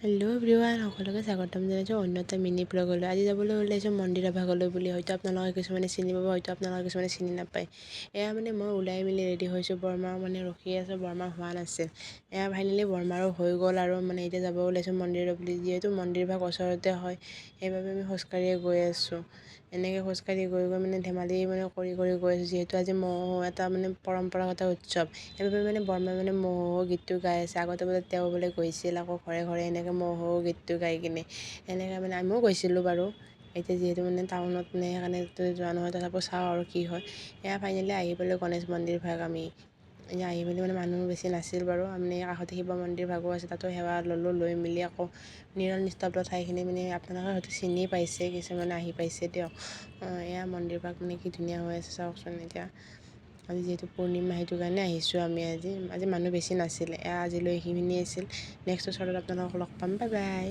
Hello' everyone, সকলোকে স্বাগতম জনাইছোঁ অন্য এটা মিনি ব্লগলৈ। আজি যাবলৈ ওলাইছোঁ মন্দিৰ এভাগলৈ বুলি। হয়তো আপোনালোকে কিছুমানে চিনি পাব, হয়তো আপোনালোকে কিছুমানে চিনি নাপায়। এয়া মানে মই ওলাই মেলি ৰেডি হৈছোঁ, বৰমা মানে ৰখি আছোঁ, বৰমা হোৱা নাছিল। এয়া ফাইনেলি বৰমাৰো হৈ গ'ল আৰু মানে এতিয়া যাব ওলাইছোঁ মন্দিৰৰ বুলি। যিহেতু মন্দিৰ ভাগ ওচৰতে হয়, সেইবাবে আমি খোজকাঢ়িয়ে গৈ আছোঁ। এনেকৈ খোজকাঢ়ি গৈ মানে ধেমালি কৰি গৈ আছোঁ। যিহেতু আজি মহোহো এটা পৰম্পৰাগত উৎসৱ, সেইবাবে বৰমাই মহোহো গীতটো গাই আছে। আগতে বোলে তেওঁ বোলে গৈছিল আকৌ ঘৰে ঘৰে এনেকৈ মহোহো গীতটো গাই কিনে, এনেকৈ আমিও গৈছিলোঁ বাৰু। এতিয়া যিহেতু টাউনত সেইকাৰণে যোৱা নহয়, তথাপিও চাওঁ আৰু কি হয়। এয়া ফাইনেলি আহি পালোঁ গণেশ মন্দিৰ ভাগ। আমি এতিয়া আহি মেলি মানুহ বেছি নাছিল বাৰু। আমি কাষতে শিৱ মন্দিৰ ভাগো আছে, তাতো সেৱা ল'লোঁ। লৈ মেলি আকৌ নিৰল নিস্তব্ধ ঠাইখিনি আপোনালোকে হয়তো চিনি পাইছে, কিছুমানে আহি পাইছে দিয়ক। এয়া মন্দিৰ ভাগ কি ধুনীয়া হৈ আছে চাওকচোন। এতিয়া আজি যিহেতু পূৰ্ণিমা, সেইটো কাৰণে আহিছোঁ আমি। আজি মানুহ বেছি নাছিলে। আজিলৈ এইখিনিয়ে আছিল। নেক্সট ওচৰত আপোনালোকক লগ পাম। Bye bye.